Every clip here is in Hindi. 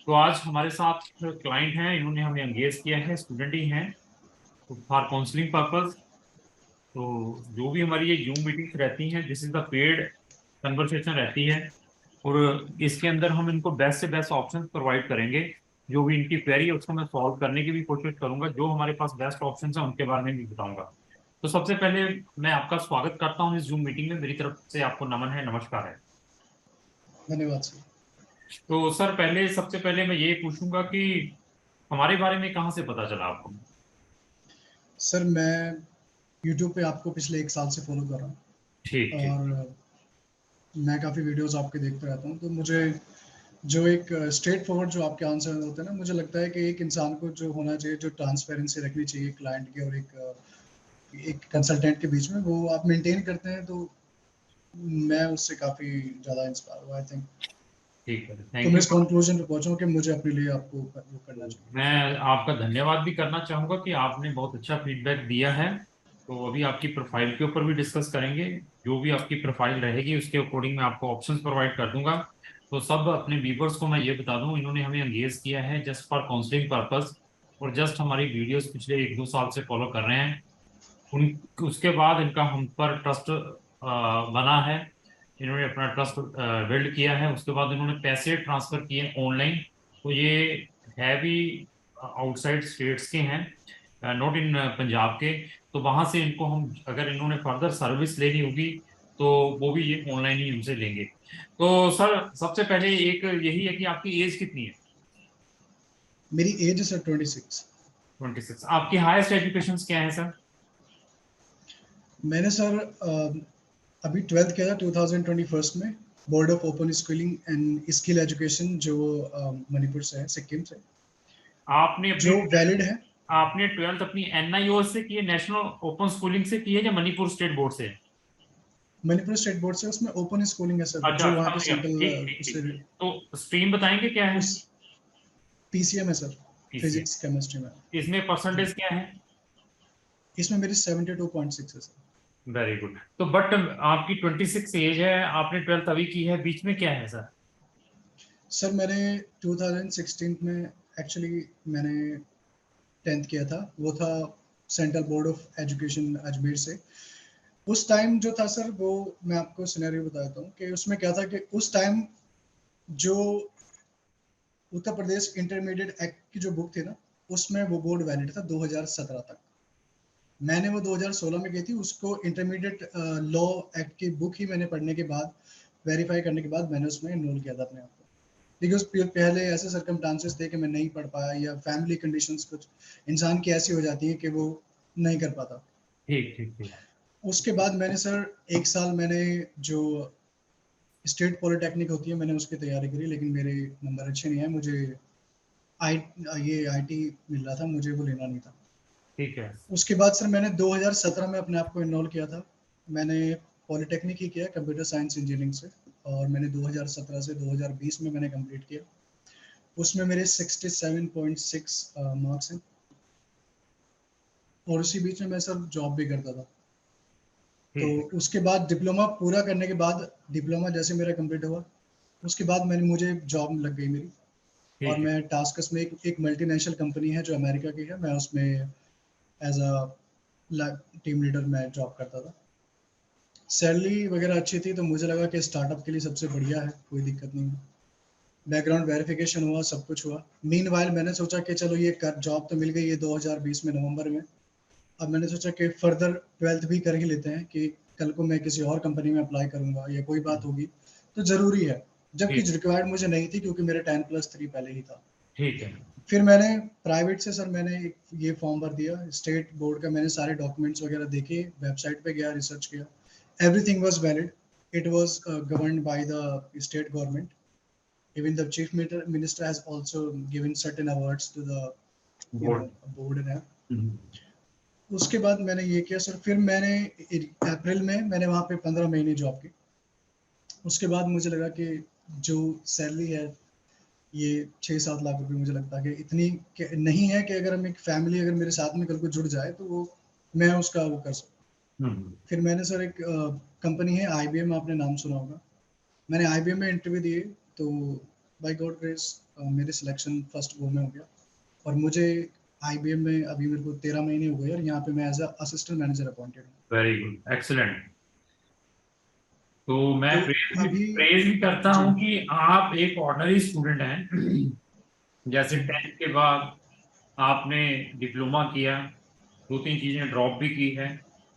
तो आज हमारे साथ क्लाइंट हैं, इन्होंने हमें एंगेज किया है, स्टूडेंट ही हैं, तो फॉर काउंसलिंग पर्पस। तो जो भी हमारी ये जूम मीटिंग्स रहती हैं, this is the paid conversation रहती है। और इसके अंदर हम इनको बेस्ट से बेस्ट ऑप्शन प्रोवाइड करेंगे। जो भी इनकी क्वेरी है उसको मैं सॉल्व करने की भी कोशिश करूंगा। जो हमारे पास बेस्ट ऑप्शन है उनके बारे में भी बताऊंगा। तो सबसे पहले मैं आपका स्वागत करता हूँ इस जूम मीटिंग में। मेरी तरफ से आपको नमन है, नमस्कार है। धन्यवाद सर। तो सर, पहले सबसे पहले मैं ये पूछूंगा कि हमारे बारे में कहाँ से पता चला आपको? सर मैं यूट्यूब पे आपको पिछले 1 साल से फ़ॉलो कर रहा हूँ ठीक ठीक। और मैं काफ़ी वीडियोज़ आपके देखते रहता हूँ। तो मुझे जो एक स्ट्रेट फॉरवर्ड जो आपके आंसर होते हैं ना, मुझे लगता है कि एक इंसान को जो होना चाहिए, जो ट्रांसपेरेंसी रखनी चाहिए क्लाइंट की और एक कंसल्टेंट के बीच में, वो आप मेंटेन करते हैं, तो मैं उससे काफ़ी ज़्यादा इंस्पायर हुआ आई थिंक। ठीक है, तो थैंक मैं यू। इस कंक्लूजन पे पहुँचा हूँ कि मुझे अपने लिए आपको वो करना चाहिए। मैं आपका धन्यवाद भी करना चाहूंगा कि आपने बहुत अच्छा फीडबैक दिया है। तो अभी आपकी प्रोफाइल के ऊपर भी डिस्कस करेंगे। जो भी आपकी प्रोफाइल रहेगी उसके अकॉर्डिंग मैं आपको ऑप्शंस प्रोवाइड कर दूंगा। तो सब अपने व्यूवर्स को मैं ये बता दूं, इन्होंने हमें एंगेज किया है जस्ट फॉर काउंसलिंग पर्पस। और जस्ट हमारी वीडियोस पिछले 1-2 साल से फॉलो कर रहे हैं। उन उसके बाद इनका हम पर ट्रस्ट बना है। इन्होंने अपना ट्रस्ट बिल्ड किया है। उसके बाद इन्होंने पैसे ट्रांसफर किए ऑनलाइन। तो ये है भी आउटसाइड स्टेट्स के हैं, नॉट इन पंजाब के। तो वहां से इनको हम, अगर इन्होंने फर्दर सर्विस लेनी होगी तो वो भी ये ऑनलाइन ही हमसे लेंगे। तो सर, सबसे पहले एक यही है कि आपकी एज कितनी है? मेरी एज है सर 26। 26। आपकी हाईएस्ट एजुकेशन क्या है सर? मैंने सर अभी 12th किया था 2021 में, board of open schooling and skill education, जो मणिपुर से है, सिक्किम से, आपने अपनी जो वैलिड है। आपने 12th अपनी एनआईओ से की है, नेशनल ओपन स्कूलिंग से की है, या मणिपुर स्टेट बोर्ड से? मणिपुर स्टेट बोर्ड से, उसमें ओपन स्कूलिंग है सर, अच्छा, जो वहाँ के समझ गया। सेंट्रल ठीक ठीक उससे ठीक। तो स्ट्रीम बताएंगे क्या है? उस पीसीएम है सर, पीसीएम। फिजिक्स केमिस्ट्री में। इसमें जी, परसेंटेज क्या है? इसमें मेरी 72.6 है सर। Very good. तो बट आपकी 26 एज है, आपने 12th अभी की है, बीच में क्या है सर? सर मैंने 2016 में एक्चुअली मैंने 10th किया था, वो था central board of education Ajmer से। उस टाइम जो था सर, वो मैं आपको सिनेरियो बता देता हूँ कि उसमें क्या था कि उस टाइम जो उत्तर प्रदेश इंटरमीडिएट एक्ट की जो बुक थी ना, उसमें वो बोर्ड वैलिड था 2017 तक। मैंने वो 2016 में की थी, उसको इंटरमीडिएट लॉ एक्ट की बुक ही मैंने पढ़ने के बाद, वेरीफाई करने के बाद मैंने उसमें इनरोल किया था अपने आप को। देखिए उस पहले ऐसे सर्कमस्टांसेस थे कि मैं नहीं पढ़ पाया, या फैमिली कंडीशंस कुछ इंसान की ऐसी हो जाती है कि वो नहीं कर पाता। ठीक ठीक ठीक। उसके बाद मैंने सर 1 साल मैंने जो स्टेट पॉलिटेक्निक होती है, मैंने उसकी तैयारी करी, लेकिन मेरे नंबर अच्छे नहीं आए। मुझे आई ये आईटी मिल रहा था, मुझे वो लेना नहीं था। ठीक है। उसके बाद सर मैंने 2017 में अपने आप को इनरोल किया था। मैंने पॉलिटेक्निक ही किया, कंप्यूटर साइंस इंजीनियरिंग से, और मैंने 2017 से 2020 में मैंने कंप्लीट किया। उसमें मेरे 67.6 मार्क्स हैं, और उसी बीच में मैं सर जॉब भी करता था। तो ठीक है। उसके बाद डिप्लोमा पूरा करने के बाद, डिप्लोमा जैसे मेरा कंप्लीट हुआ, उसके बाद मैंने मुझे जॉब लग गई मेरी। और ठीक है। मैं टास्कस में एक मल्टीनेशनल कंपनी है जो अमेरिका की है, मैं उसमें एज अ टीम लीडर मैं जॉब करता था। सैलरी वगैरह अच्छी थी, तो मुझे लगा कि स्टार्टअप के लिए सबसे बढ़िया है, कोई दिक्कत नहीं है। बैकग्राउंड वेरिफिकेशन हुआ, सब कुछ हुआ। मीनवाइल मैंने सोचा कि चलो ये कर, जॉब तो मिल गई है 2020 में नवंबर में। अब मैंने सोचा कि फर्दर 12th भी कर ही लेते हैं, कि कल को मैं किसी और कंपनी में अप्लाई करूंगा या कोई बात होगी तो ज़रूरी है। जबकि ठीक रिक्वायर्ड मुझे नहीं थी, क्योंकि मेरे 10+3 पहले ही था। ठीक है। फिर मैंने प्राइवेट से सर मैंने एक ये फॉर्म भर दिया स्टेट बोर्ड का। मैंने सारे डॉक्यूमेंट्स वगैरह देखे, वेबसाइट पे गया, रिसर्च किया, everything was valid. It was governed by the state government. Even the chief minister has also given certain awards to the board. Board and. उसके बाद मैंने ये किया सर। फिर मैंने अप्रैल में मैंने वहाँ पे 15 महीने जॉब की। उसके बाद मुझे लगा कि जो सैलरी है, ये 6-7 लाख रुपए, मुझे लगता है कि इतनी नहीं है कि अगर हम एक फैमिली अगर मेरे साथ में कल को जुड़ जाए तो वो मैं उसका वो कर सकूँ। फिर मैंने सर एक कंपनी है आईबीएम, आपने नाम सुना होगा। मैंने आईबीएम में इंटरव्यू दिए, तो बाय गॉड ग्रेस मेरे सिलेक्शन फर्स्ट वो में हो गया, और मुझे आईबीएम में अभी मेरे को 13 महीने हो गए और यहाँ पे मैं as a assistant manager appointed हूँ। Very good, excellent. तो मैं तो अभी प्रेज भी करता जी हूँ कि आप एक ऑर्डिनरी स्टूडेंट हैं। जैसे जी 10th के बाद आपने डिप्लोमा किया, दो तीन चीजें ड्रॉप भी की है,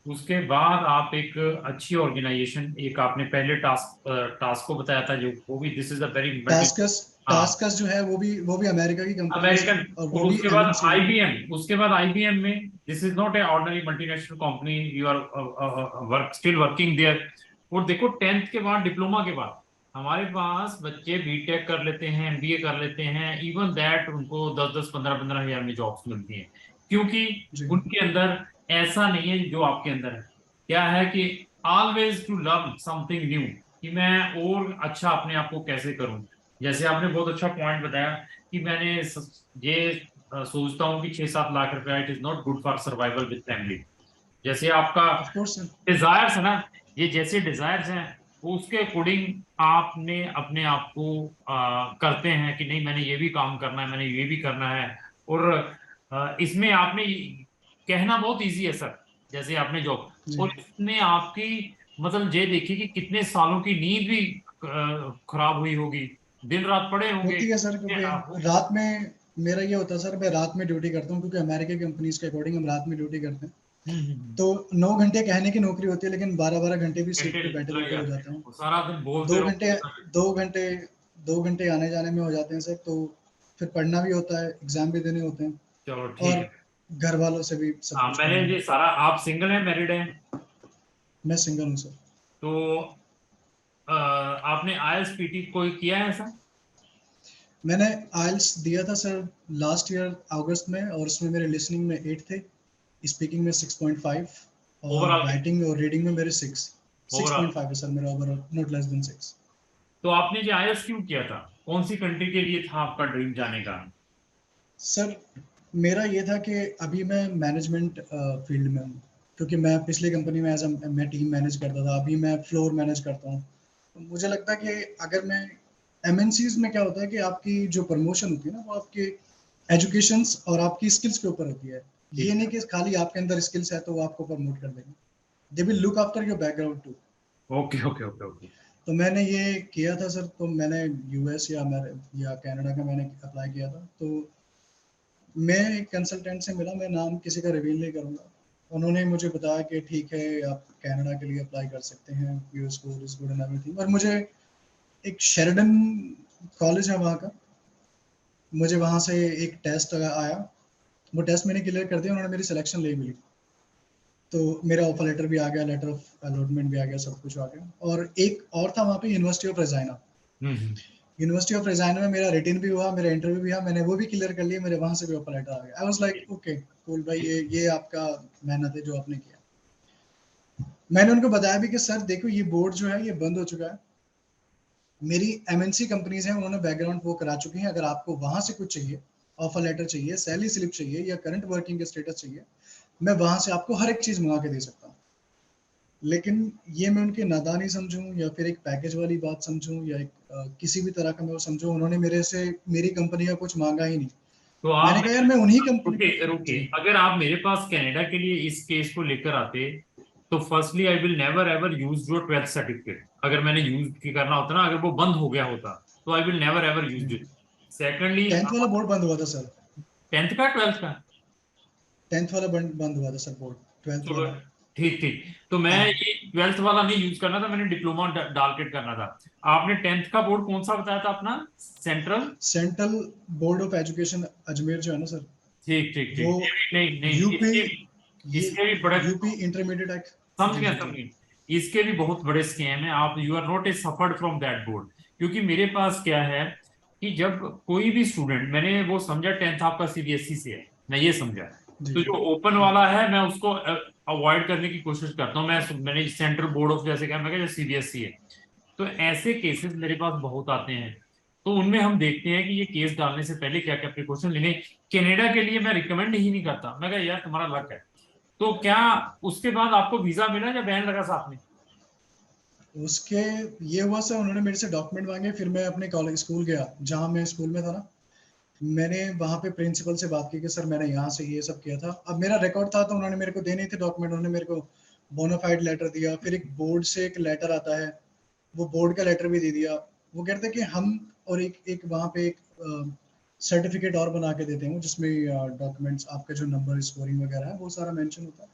उसके बाद आप एक अच्छी ऑर्गेनाइजेशन, एक आपने पहले टास्क को बताया था, जो वो भी this is a very multi. Tasks हाँ, टास्कस जो है वो भी अमेरिका की कंपनी है सर, अमेरिकन। और और वो भी उसके बाद एमएनसी है। आईबीएम, उसके बाद आईबीएम में this is not a ordinary multinational company, you are work still working there. और देखो 10th के बाद, डिप्लोमा के बाद हमारे पास बच्चे बीटेक कर लेते हैं, एमबीए कर लेते हैं, इवन दैट उनको 10-10 15-15 हजार में जॉब्स मिलती हैं, क्योंकि जी उनके अंदर ऐसा नहीं है जो आपके अंदर है। क्या है कि always to learn something new, कि मैं और अच्छा अपने आप को कैसे करूं। जैसे आपने बहुत अच्छा पॉइंट बताया कि मैंने ये सोचता हूँ कि 6-7 लाख रुपया it is not good for survival with family. जैसे आपका ऑफ कोर्स सर। डिजायर्स है ना, ये जैसे डिजायर्स हैं, वो उसके अकॉर्डिंग आपने अपने आप को करते हैं कि नहीं मैंने ये भी काम करना है, मैंने ये भी करना है। और इसमें आपने कहना बहुत इजी है सर, जैसे आपने जॉब, जी और इसमें आपकी मतलब ये देखिए कि कितने सालों की नींद भी खराब हुई होगी, दिन रात पड़े होंगे। होती है सर, क्योंकि रात में मेरा ये होता है सर, मैं रात में ड्यूटी करता हूँ, क्योंकि अमेरिका कंपनीज के अकॉर्डिंग हम रात में ड्यूटी करते हैं। हम्म। तो 9 घंटे कहने की नौकरी होती है, लेकिन 12-12 घंटे भी सीट घंटे पे बैठे लग बैठे हो जाते जाते हैं, हैं। वो सारा दिन बोलते दो रहो। घंटे 2 घंटे 2 घंटे आने जाने में हो जाते हैं सर। तो फिर पढ़ना भी होता है, एग्जाम भी देने होते हैं, चलो ठीक और है। घर वालों से भी सब हाँ, कुछ मैंने कराना ये होता सारा, आप सिंगल हैं मैरिड हैं? है। मैं सिंगल हूँ सर। तो आपने आईएलटीएस पीटी कोई किया है ऐसा? मैंने आइल्स दिया था सर लास्ट ईयर अगस्त में, और उसमें मेरे लिसनिंग में 8 थे, स्पीकिंग में 6.5, और ओवरऑल? राइटिंग और रीडिंग में मेरे 6। ओवरऑल? 6.5 है सर मेरा ओवरऑल, नॉट लेस देन 6। तो आपने जो आईएलटीएस क्यों किया था, कौन सी कंट्री के लिए था आपका ड्रीम जाने का? सर मेरा ये था कि अभी मैं मैनेजमेंट फील्ड में हूँ, क्योंकि मैं पिछली कंपनी में मैं टीम मैनेज करता था, अभी मैं फ्लोर मैनेज करता हूँ। तो मुझे लगता है कि अगर मैं एमएनसीज में क्या होता है कि आपकी जो प्रमोशन होती है ना, वो आपके एजुकेशंस और आपकी स्किल्स के ऊपर होती है। ये ठीक नहीं है। कि खाली आपके अंदर स्किल्स है तो वो आपको प्रमोट कर देंगे, they will look after your background too. Okay okay okay okay. तो मैंने ये किया था सर, तो मैंने यूएस या कनाडा का मैंने अप्लाई किया था। तो मैं एक कंसल्टेंट से मिला, मैं नाम किसी का रिवील नहीं करूंगा। उन्होंने मुझे बताया कि ठीक है आप कनाडा के लिए अप्लाई कर सकते हैं, your score is good and everything. और मुझे एक शेरिडन कॉलेज है वहाँ का, मुझे वहाँ से एक टेस्ट आया, वो टेस्ट मैंने क्लियर कर दिया, उन्होंने मेरी सिलेक्शन ले मिली। तो मेरा ऑफर लेटर भी आ गया, लेटर ऑफ अलॉटमेंट भी आ गया, सब कुछ आ गया। और एक और था वहाँ पे, university of Regina. Hmm. University of Regina में मेरा रिटन भी हुआ, मेरा इंटरव्यू भी हुआ, मैंने वो भी क्लियर कर लिया, मेरे वहाँ से भी ऑफर लेटर आ गया। I was like okay cool भाई, ये आपका मेहनत है जो आपने किया। मैंने उनको बताया भी कि सर देखो ये बोर्ड जो है ये बंद हो चुका है, मेरी एमएनसी कंपनीज हैं, उन्होंने बैकग्राउंड वो करा चुकी हैं। अगर आपको वहां से कुछ चाहिए, ऑफर लेटर चाहिए, सैलरी स्लिप चाहिए, या करंट वर्किंग के स्टेटस चाहिए, मैं वहां से आपको हर एक चीज मंगा के दे सकता हूँ। लेकिन ये मैं उनकी नादानी समझूं, या फिर एक पैकेज वाली बात समझूं, या एक किसी भी तरह का मैं वो समझूं, उन्होंने मेरे से मेरी कंपनी का कुछ मांगा ही नहीं। तो मैंने आप, कहा यार मैं उन्हीं कंपनी। रुके रुके, जी अगर आप मेरे पास कनाडा के लिए इस केस को लेकर आते, तो firstly I will never ever use your 12th certificate. अगर मैंने यूज करना होता ना, अगर वो बंद हो गया होता, तो I will never ever use it. Secondly, 10th वाला बोर्ड बंद हुआ था सर। 10th का, 12th का? 10th वाला बंद हुआ था सर बोर्ड, 12th चलो वाला। ठीक ठीक। तो मैं हाँ, ये 12th वाला नहीं यूज करना था, मैंने डिप्लोमा डाल के करना था। आपने 10th का बोर्ड कौन सा बताया था अपना? Central? Central board of education Ajmer जो है ना सर, ठीक ठीक वो ठीक, नहीं नहीं, यूपी, ये इसके भी बड़े, यूपी इंटरमीडिएट एक्ट। समझ जी गया जी समझ जी गया, इसके भी बहुत बड़े स्कैम है। आप, you are not a suffered from that board. क्योंकि मेरे पास क्या है कि जब कोई भी स्टूडेंट, मैंने वो समझा 10th आपका सीबीएसई से है, मैं ये समझा। जी तो जी जो ओपन वाला है मैं उसको अवॉइड करने की कोशिश करता हूँ। मैंने सेंट्रल बोर्ड ऑफ, जैसे क्या मैं क्या सीबीएसई है, तो ऐसे केसेस मेरे पास बहुत आते हैं। तो उनमें हम देखते हैं कि ये केस डालने से पहले क्या क्या प्रिकॉशन लेने। कनाडा के लिए मैं रिकमेंड ही नहीं करता, मैं कहा यार तुम्हारा लक है। तो क्या उसके बाद आपको वीजा मिला या बैन लगा साथ में? उसके ये हुआ सर, उन्होंने मेरे से डॉक्यूमेंट मांगे, फिर मैं अपने कॉलेज स्कूल गया जहाँ मैं स्कूल में था ना, मैंने वहाँ पे प्रिंसिपल से बात की कि सर मैंने यहाँ से ये सब किया था। अब मेरा रिकॉर्ड था तो उन्होंने मेरे को देने थे डॉक्यूमेंट, उन्होंने मेरे को बोनाफाइड लेटर दिया, फिर एक बोर्ड से एक लेटर आता है, वो बोर्ड का लेटर भी दे दिया। वो कहते हैं कि हम, और एक एक वहाँ पे एक सर्टिफिकेट और बना के देते हैं जिसमें डॉक्यूमेंट्स आपका जो नंबर स्कोरिंग वगैरह है वो सारा मेंशन होता है।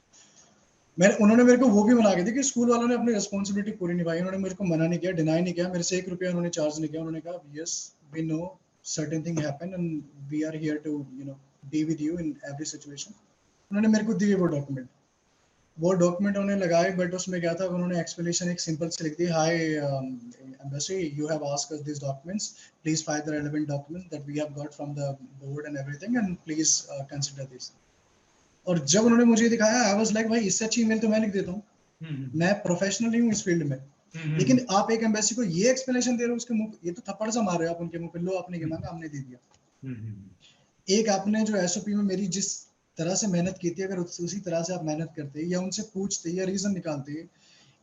मैंने, उन्होंने मेरे को वो भी बना के दी कि स्कूल वालों ने अपनी रिस्पॉन्सिबिलिटी पूरी निभाई, उन्होंने मेरे को मना नहीं किया, डिनाई नहीं किया, मेरे से 1 रुपया उन्होंने चार्ज नहीं किया। उन्होंने कहा yes we know certain thing happen and we are here to be with you in every situation. उन्होंने मेरे को दिए वो डॉक्यूमेंट उन्होंने लगाए, बट उसमें क्या था, उन्होंने एक्सप्लेनेशन एक सिंपल से लिख दी, hi embassy you have asked us this documents, please find the relevant documents that we have got from the board and everything and please consider this. और जब उन्होंने मुझे दिखाया, आई वाज लाइक भाई इससे अच्छी ईमेल तो मैं लिख देता हूँ, मैं प्रोफेशनल ही हूँ इस फील्ड में, लेकिन आप एक एम्बेसी को ये एक्सप्लेनेशन दे रहे हो उसके मुंह, ये तो थप्पड़ सा मार रहे हो आप उनके मुंह पे, लो आपने ये मांगा हमने दे दिया। एक आपने जो एसओपी में मेरी जिस तरह से मेहनत की थी, अगर उसी तरह से आप मेहनत करते या उनसे पूछते या रीजन निकालते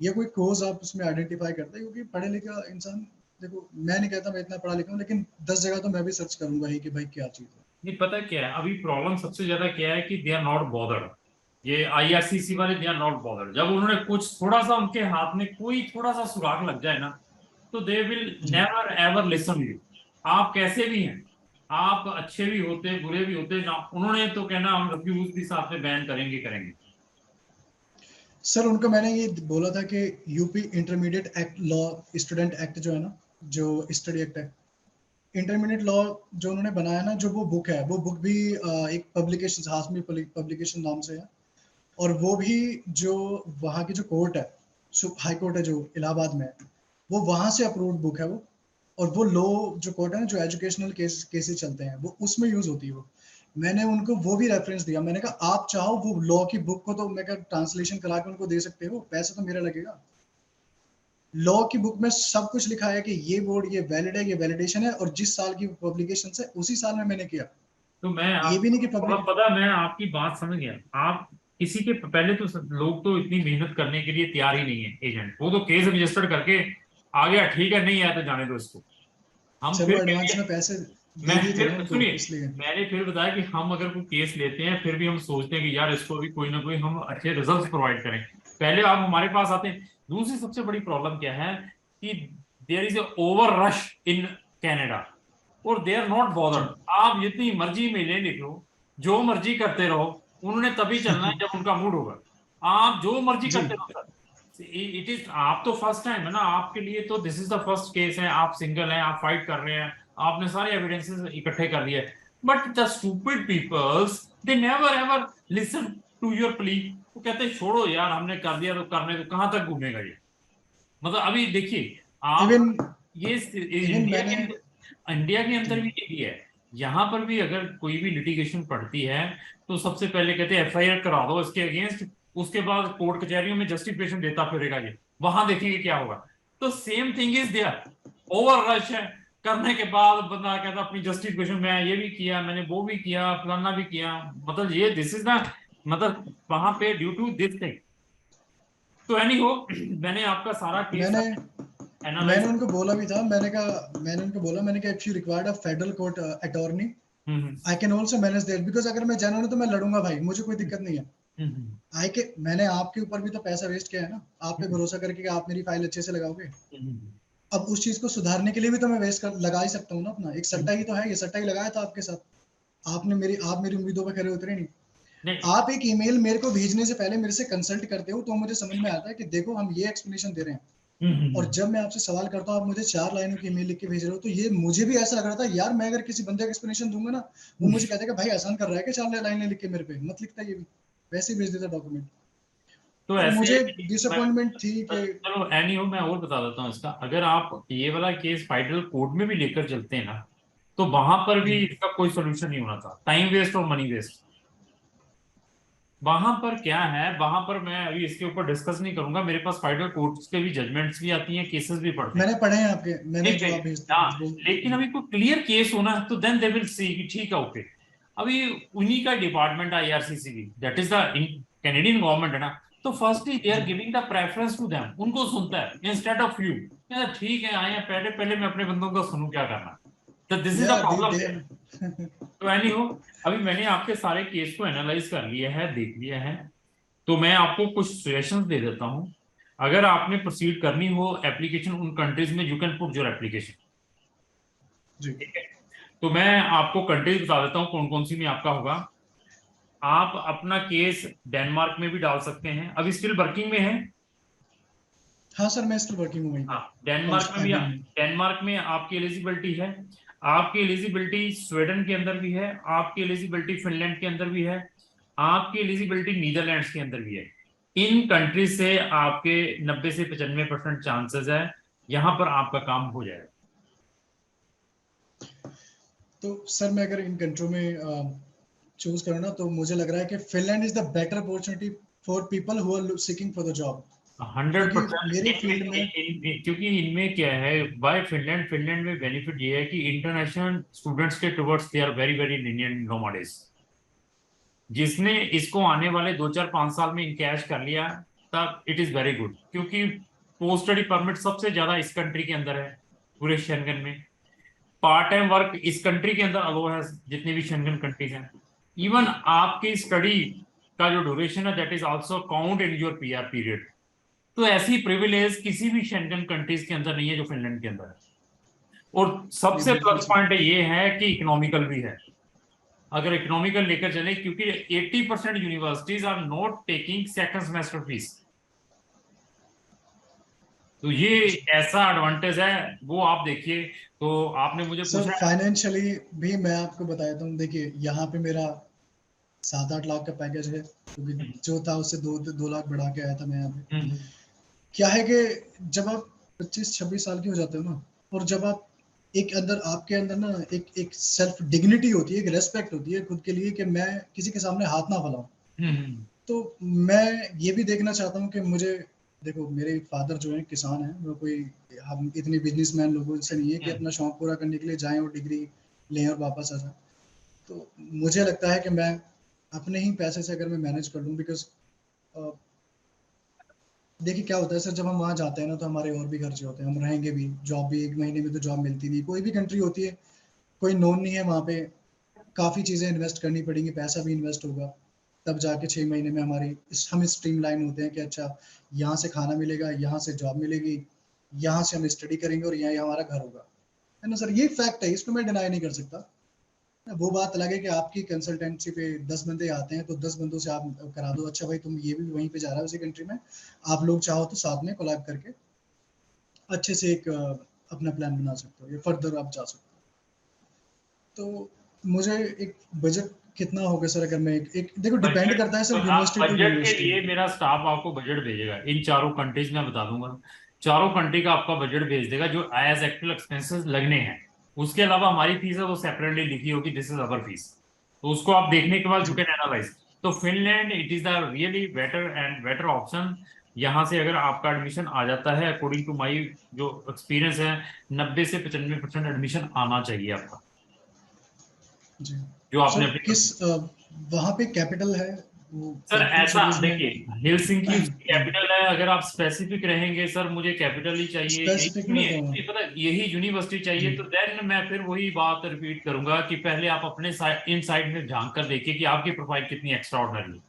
या कोई कोज आप उसमें आइडेंटिफाई करते, क्योंकि पढ़े लिखा इंसान, देखो मैं नहीं कहता मैं इतना पढ़ा लिखा हूँ, लेकिन 10 जगह तो मैं भी सर्च करूंगा ही कि भाई क्या चीज है। नहीं, पता क्या है अभी प्रॉब्लम सबसे ज्यादा क्या है कि दे आर नॉट बॉदर्ड। ये आईआरसीसी वाले दे आर नॉट बॉदर्ड। जब उन्होंने कुछ थोड़ा सा उनके हाथ में कोई थोड़ा सा सुराग लग जाए ना, तो दे विल जी नेवर एवर लिसन यू। आप कैसे भी हैं, आप अच्छे भी होते बुरे भी होते ना, उन्होंने तो कहना हम रिफ्यूज भी साथ में बैन करेंगे करेंगे। सर उनको मैंने ये बोला था कि UP intermediate act law, student act जो है ना, जो स्टडी एक्ट है, इंटरमीडिएट लॉ जो उन्होंने बनाया ना, जो वो बुक है, वो बुक भी एक पब्लिकेशन, हाशमी पब्लिकेशन नाम से है, और वो भी जो वहाँ की जो कोर्ट है, हाई कोर्ट है जो इलाहाबाद में है, वो वहाँ से अप्रूव्ड बुक है वो। और वो लॉ जो कोर्ट है ना, जो एजुकेशनल केसेस चलते हैं वो उसमें यूज होती है वो। मैंने उनको वो भी रेफरेंस दिया, मैंने कहा आप चाहो वो लॉ की बुक को तो मैं क्या ट्रांसलेशन करा के उनको दे सकते हो, पैसा तो मेरा लगेगा। लॉ की बुक में सब कुछ लिखा है कि ये बोर्ड ये वैलिड है, ये वैलिडेशन है, और जिस साल की पब्लिकेशन है उसी साल में मैंने किया। तो मैं ये भी नहीं कि आपको पब्लिक, पता, मैं आपकी बात समझ गया। आप किसी के पहले तो लोग तो इतनी मेहनत करने के लिए तैयार ही नहीं है। एजेंट वो तो केस रजिस्टर्ड करके आ गया, ठीक है, नहीं आया तो जाने दो इसको। हम चलो फिर एडवांस कहेंगे, में पैसे मैं दे दिए थे ना फिर उनको सुनिए, इसलिए। मैंने फिर बताया कि हम अगर कोई केस लेते हैं फिर भी हम सोचते हैं कि यार इसको भी कोई ना कोई हम अच्छे रिजल्ट प्रोवाइड करें। पहले आप हमारे पास आते हैं। दूसरी सबसे बड़ी प्रॉब्लम क्या है कि there is a over rush in Canada, और दे आर नॉट जी बॉदर्ड। आप जितनी मर्जी मेले लिख लो, जो मर्जी करते रहो, उन्होंने तभी चलना है जब उनका मूड होगा। आप जो मर्जी जी करते रहो सर, इट इज, आप तो फर्स्ट टाइम है ना आपके लिए, तो this is the first case है, आप सिंगल हैं, आप फाइट कर रहे हैं, आपने सारे एविडेंसेस इकट्ठे कर लिए। But the stupid peoples they never ever listen to your plea. वो कहते हैं छोड़ो यार, हमने कर दिया तो करने दो, कहां तक घूमेगा ये। मतलब अभी देखिए आप, इवन ये इवन इंडिया मैंने, के, इंडिया के जी अंदर भी यही है। यहाँ पर भी अगर कोई भी लिटिगेशन पड़ती है तो सबसे पहले कहते हैं एफआईआर करा दो इसके अगेंस्ट, उसके बाद कोर्ट कचहरियों में जस्टिफिकेशन देता फिरेगा ये, वहां देखेंगे क्या होगा। तो same thing is there, over rush है, करने के बाद बंदा कहता अपनी जस्टिफिकेशन मैं ये भी किया, मैंने वो भी किया, फलाना भी किया। मतलब ये दिस इज द, मतलब वहां पे ड्यू टू दिस थिंग। तो एनी हो, मैंने आपका सारा केस मैंने एनालाइज। मैंने उनको बोला भी था, मैंने कहा if you required a federal court attorney hmm I can also manage there, because अगर मैं जनरल हूं तो मैं लड़ूंगा भाई, मुझे कोई दिक्कत नहीं है। हम्म आई के मैंने आपके ऊपर भी तो पैसा वेस्ट किया है ना, आप पे हम्म भरोसा करके कि आप मेरी फाइल अच्छे से लगाओगे। हम्म अब उस चीज को सुधारने के लिए भी तो मैं वेस्ट कर लगा ही सकता हूँ ना अपना, एक सट्टा ही तो है, ये सट्टा ही लगाया था आपके साथ। आप मेरी उम्मीदों पर खरे उतरे नहीं। नहीं आप एक ईमेल मेरे को भेजने से पहले मेरे से कंसल्ट करते हो तो मुझे समझ में आता है कि देखो हम ये एक्सप्लेनेशन दे रहे हैं, और हम्म जब मैं आपसे सवाल करता हूँ आप मुझे 4 लाइनों की ईमेल लिख के भेज रहे हो, तो ये मुझे भी ऐसा लग रहा था यार, मैं अगर किसी बंदे का एक्सप्लेनेशन दूंगा ना, वो मुझे कहता है कि भाई आसान कर रहा है कि 4 लाइनें लिख के मेरे पे मत लिखता, ये भी वैसे ही भेज देता डॉक्यूमेंट। तो तो ऐसे मुझे मैं, डिसअपॉइंटमेंट थी कि, चलो एनी हो, मैं और बता देता हूँ इसका। अगर आप ये वाला केस फेडरल कोर्ट में भी लेकर चलते हैं ना, तो वहां पर भी जी इसका कोई सोल्यूशन नहीं होना था, टाइम वेस्ट और मनी वेस्ट। वहां पर क्या है, वहां पर मैं अभी इसके ऊपर डिस्कस नहीं करूंगा, मेरे पास फेडरल कोर्ट्स के भी जजमेंट्स भी आती हैं, केसेस भी पढ़ते हैं। मैंने पढ़े हैं आपके, मैंने ठीक है, जो आप भेजते हाँ, वो लेकिन जी अभी कोई क्लियर केस होना है तो देन दे विल सी कि ठीक है ओके। अभी उन्हीं का डिपार्टमेंट है आईआरसीसी की, that is the Canadian government है ना, तो firstly they are giving the preference to them, उनको सुनता है इंस्टेड ऑफ यू। ठीक है आए हैं, पहले पहले मैं अपने बंदों को सुनूं, क्या करना। तो दिस इज द या प्रॉब्लम दे देयर। तो एनी हो, अभी मैंने आपके सारे केस को एनालाइज कर लिया है, देख लिया है। तो मैं आपको कुछ सजेशंस दे देता हूं। अगर आपने प्रोसीड करनी हो एप्लीकेशन उन कंट्रीज में, you can put your application. जी। ठीक है, तो मैं आपको कंट्रीज बता देता हूँ कौन कौन सी में आपका होगा। आप अपना केस डेनमार्क में भी डाल सकते हैं, अभी स्टिल वर्किंग में है। हाँ सर, मैं स्टिल वर्किंग हूँ वहीं पे, हाँ, डेनमार्क में भी, एबिंग में। डेनमार्क में आपकी एलिजिबिलिटी है। आपकी एलिजिबिलिटी स्वीडन के अंदर भी है, आपकी एलिजिबिलिटी फिनलैंड के अंदर भी है, आपकी एलिजिबिलिटी नीदरलैंड्स के अंदर भी है। इन कंट्रीज से आपके 90 से 95% चांसेस है यहां पर आपका काम हो जाएगा। तो सर मैं अगर इन कंट्रियों में चूज करूँ ना, तो मुझे लग रहा है कि Finland is the better opportunity for people who are seeking for the job. Hundred क्योंकि परसेंट मेरी फील्ड में, क्योंकि इनमें क्या है, बाय फिनलैंड, फिनलैंड में बेनिफिट ये है कि इंटरनेशनल स्टूडेंट्स के towards they are very very lenient नोमाडेज। जिसने इसको आने वाले 2 4 5 साल में इनकैश कर लिया, तब इट इज वेरी गुड, क्योंकि पोस्ट स्टडी परमिट सबसे ज्यादा इस कंट्री के अंदर है, पूरे शेंगन में। पार्ट टाइम वर्क इस कंट्री के अंदर अलो है, जितनी भी शेंगन कंट्रीज हैं। इवन आपकी स्टडी का जो ड्यूरेशन है that is also count in your PR period. तो ऐसी प्रिविलेज किसी भी शेंगन कंट्रीज के अंदर नहीं है जो फिनलैंड के अंदर है। और ये सबसे बिल्कुल प्लस सर। पॉइंट ये है कि इकोनॉमिकल भी है। अगर इकोनॉमिकल लेकर चले, क्योंकि 80% universities are not taking second semester fees. तो ये ऐसा एडवांटेज है, वो आप देखिए। तो आपने मुझे सर पूछा। फाइनेंशियली भी मैं आपको बताता हूँ, देखिए यहाँ पे मेरा 7 8 लाख का पैकेज है, क्योंकि जो था उससे 2 2 लाख बढ़ा के आया था मैं यहाँ पे। हम्म, क्या है कि जब आप 25 26 साल के हो जाते हो ना, और जब आप एक अंदर, आपके अंदर ना एक एक सेल्फ डिग्निटी होती है, एक रेस्पेक्ट होती है खुद के लिए, कि मैं किसी के सामने हाथ ना फैलाऊं। हम्म, तो मैं ये भी देखना चाहता हूँ कि मुझे, देखो मेरे फादर जो है किसान है, वो कोई, हम इतने बिजनेसमैन लोगों से नहीं है कि हम्म। अपना शौक पूरा करने के लिए जाएं और डिग्री लें और वापस आ जाएं। तो मुझे लगता है कि मैं अपने ही पैसे से अगर मैं मैनेज कर लूँ, बिकॉज देखिए क्या होता है सर, जब हम वहाँ जाते हैं ना, तो हमारे और भी खर्चे होते हैं, हम रहेंगे भी, जॉब भी 1 महीने में तो जॉब मिलती नहीं, कोई भी कंट्री होती है, कोई नोन नहीं है वहाँ पे, काफ़ी चीज़ें इन्वेस्ट करनी पड़ेंगी, पैसा भी इन्वेस्ट होगा, तब जाके 6 महीने में हमारी हम स्ट्रीमलाइन होते हैं कि अच्छा, यहाँ से खाना मिलेगा, यहाँ से जॉब मिलेगी, यहाँ से हम स्टडी करेंगे और यहाँ हमारा घर होगा, है ना सर। ये फैक्ट है, इसको मैं डिनाई नहीं कर सकता। वो बात अलग है कि आपकी कंसल्टेंसी पे 10 बंदे आते हैं, तो 10 बंदों से आप करा दो, अच्छा भाई तुम ये भी वहीं पे जा रहा है उसी कंट्री में, आप लोग चाहो तो साथ में कोलैब करके अच्छे से एक अपना प्लान बना सकते हो, या फर्दर आप जा सकते हो। तो मुझे एक बजट कितना होगा सर, अगर मैं एक देखो, डिपेंड बजट, करता है सर यूनिवर्सिटी टू बजट के यूनिवर्सिटी। लिए मेरा स्टाफ आपको बजट भेजेगा, इन चारों कंट्रीज में बता दूंगा। चारों कंट्री का आपका बजट भेज देगा जो एज एक्चुअल एक्सपेंसेस लगने हैं। उसके अलावा हमारी फीस है वो सेपरेटली लिखी होगी, दिस इज अवर फीस। तो उसको आप देखने के बाद यू जी। Can analyse. तो Finland it is the really better and better option. यहाँ से अगर आपका एडमिशन आ जाता है, अकॉर्डिंग टू माई जो एक्सपीरियंस है, 90 से 95% एडमिशन आना चाहिए आपका, जी। जो आपने सर अपनी। किस वहाँ पे कैपिटल है वो सर फुल ऐसा सिटीज में? देखिए, हेलसिंकी उसकी जी। कैपिटल है। अगर आप स्पेसिफिक रहेंगे सर मुझे कैपिटल ही चाहिए, यही स्पेसिफिक में तो, मुझे पता है, यही यूनिवर्सिटी चाहिए, जी तो देन मैं फिर वही बात रिपीट करूंगा कि पहले आप अपने साइड, इन साइड में झांक कर देखिए कि आपकी प्रोफाइल कितनी एक्स्ट्रा ऑर्डिनरी है।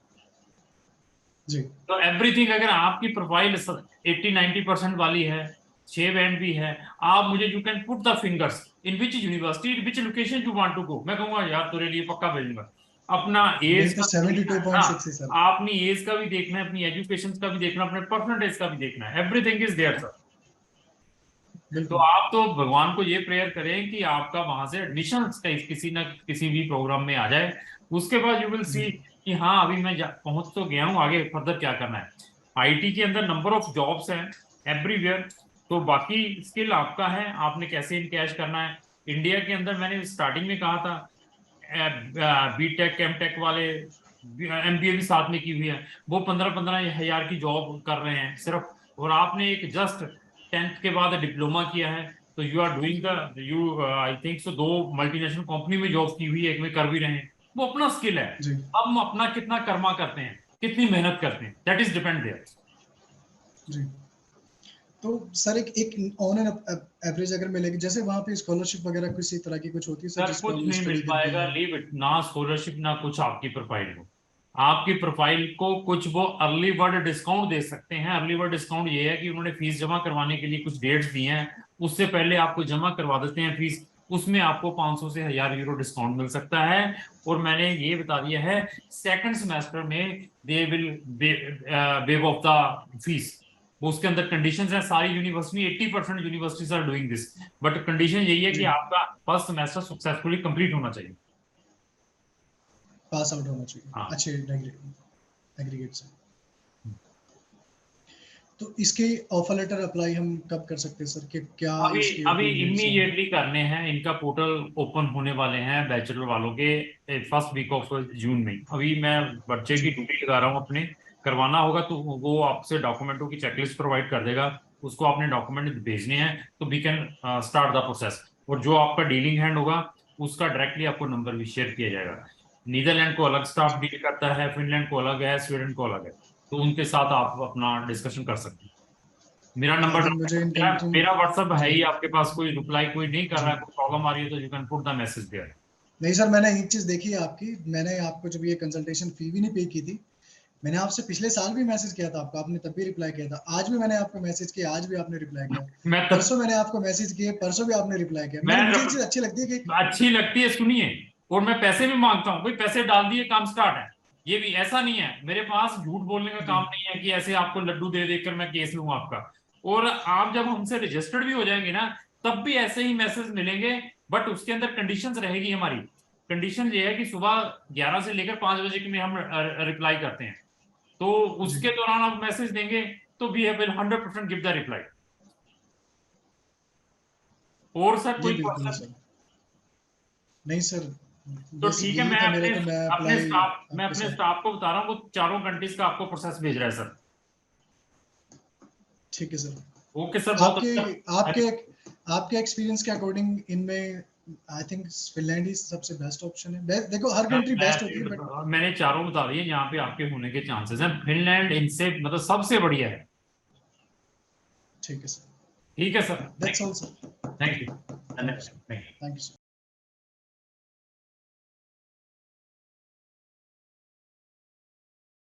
जी। तो एवरीथिंग, अगर आपकी प्रोफाइल 80 90% वाली है, 6 बैंड भी है, आप मुझे you can put the fingers in which university which location you want to go, मैं कहूंगा यार तेरे लिए पक्का भेजूंगा। अपना एज मेरी तो का भी देखना है ना, 72.6 है सर। अपनी एज का भी देखना है, अपनी एजुकेशन का भी देखना, अपने परसेंटेज का भी देखना है, एवरीथिंग इज देयर सर। तो बिल्कुल। आप तो भगवान को ये प्रेयर करें कि आपका वहां से एडमिशन किसी ना किसी भी प्रोग्राम में आ जाए। उसके बाद यू विल जी। सी कि हाँ अभी मैं पहुंच तो गया हूँ, आगे फर्दर क्या करना है। आईटी के अंदर नंबर ऑफ जॉब्स हैं एवरीवेयर। तो बाकी स्किल आपका है, आपने कैसे इनकैश करना है। इंडिया के अंदर मैंने स्टार्टिंग में कहा था, बीटेक एमटेक वाले, एमबीए भी साथ में की हुई है, वो 15 15 हजार की जॉब कर रहे हैं सिर्फ। और आपने एक जस्ट 10th के बाद डिप्लोमा किया है, तो you are doing the you I think so 2 multinational company में जॉब की हुई है, एक में कर भी रहे हैं। वो अपना स्किल है। जी। हम अपना कितना कर्मा करते हैं। कितनी मेहनत करते हैं, दैट इज डिपेंड देयर। जी। तो सर एक ऑन एन एवरेज अगर मिलेगी, जैसे वहाँ पे स्कॉलरशिप वगैरह किसी तरह की कुछ होती है सर, सर जिसको कुछ हम नहीं मिल स्टडी करके? पाएगा, लीव इट, ना स्कॉलरशिप ना कुछ आपकी प्रोफाइल को। आपकी प्रोफाइल को कुछ वो अर्ली बर्ड डिस्काउंट दे सकते हैं। अर्ली बर्ड डिस्काउंट ये है कि उन्होंने फीस जमा करवाने के लिए कुछ डेट्स दिए हैं, उससे पहले आपको जमा करवा देते हैं फीस, उसमें आपको 500 से 1000 यूरो डिस्काउंट मिल सकता है। और मैंने ये बता दिया है, सेकंड सेमेस्टर में they will waive off the fees. वो उसके अंदर कंडीशंस हैं, सारी university 80% universities are doing this, but condition यही है कि जी, आपका फर्स्ट सेमेस्टर सक्सेसफुली कंप्लीट होना चाहिए। पास आउट होना चाहिए हाँ। अच्छे एग्रीगेट से। तो इसके ऑफर लेटर अप्लाई हम कब कर सकते हैं सर, कि क्या अभी इसकी अभी ओपनिंग डेट्स हैं? इमीडिएटली करने हैं, इनका पोर्टल ओपन होने वाले हैं बैचलर वालों के फर्स्ट वीक ऑफ जून में। अभी मैं बच्चे की जी, ड्यूटी लगा रहा हूँ अपने, करवाना होगा तो वो आपसे डॉक्यूमेंटों की चेकलिस्ट प्रोवाइड कर देगा, उसको आपने डॉक्यूमेंट भेजने हैं तो we can start the process. और जो आपका डीलिंग हैंड होगा उसका डायरेक्टली आपको नंबर भी शेयर किया जाएगा। नीदरलैंड को अलग स्टाफ जी। डील करता है, फिनलैंड को अलग है, स्वीडन को अलग है, तो उनके साथ आप अपना डिस्कशन कर सकते हैं। मेरा आई नंबर, थिंक मुझे मेरा इनकम तुम। मेरा व्हाट्सएप है जी, ही आपके पास, कोई रिप्लाई कोई नहीं कर रहा जी। है, कोई प्रॉब्लम आ रही है तो you can put the message there. नहीं सर, मैंने एक चीज़ देखी है आपकी, मैंने आपको जब ये कंसल्टेशन फी भी नहीं पे की थी, मैंने आपसे पिछले साल भी मैसेज किया था आपको, आपने तब भी रिप्लाई किया था। आज भी मैंने आपको मैसेज किया, आज भी आपने रिप्लाई किया। मैं तब परसों मैंने आपको मैसेज किए, परसों भी आपने रिप्लाई किया। मैं मुझे ये चीज़ अच्छी लगती है कि अच्छी लगती है, सुनिए, और मैं पैसे भी मांगता हूँ, कोई पैसे डाल दिए काम स्टार्ट है। ये भी ऐसा नहीं है, मेरे पास झूठ बोलने का जी, काम नहीं है कि ऐसे आपको लड्डू दे देकर मैं केस लूंगा आपका। और आप जब हमसे रजिस्टर्ड भी हो जाएंगे ना, तब भी ऐसे ही मैसेज मिलेंगे, बट उसके अंदर कंडीशंस रहेगी हमारी। कंडीशन ये है कि सुबह 11 से लेकर 5 बजे के में हम रिप्लाई करते हैं, तो जी। उसके दौरान आप मैसेज देंगे तो we will 100% give the reply. और सर जी, कोई बिल्कुल क्वेश्चन? सर। नहीं सर, तो बस ठीक है, यही मैं था मेरा, अपने तो मैं अपने अप्लाई स्टाफ मैं आपके अपने साथ। स्टाफ को बता रहा हूँ, वो चारों कंट्रीज का आपको प्रोसेस भेज रहा है सर। ठीक है सर। ओके सर, बहुत आपके अच्छा। आपके आपके एक्सपीरियंस के अकॉर्डिंग इनमें आई थिंक फिनलैंड ही सबसे बेस्ट ऑप्शन है। देखो हर सर कंट्री मैं बेस्ट होती फिर है बट। मैंने चारों बता दिए जहाँ पे आपके होने के चांसेस हैं, फिनलैंड इनसे मतलब सबसे बढ़िया है। ठीक है सर। ठीक है sir, thank that's you. All sir. Thank you. Thank you धन्यवाद, sir. Thank you. Thank you sir.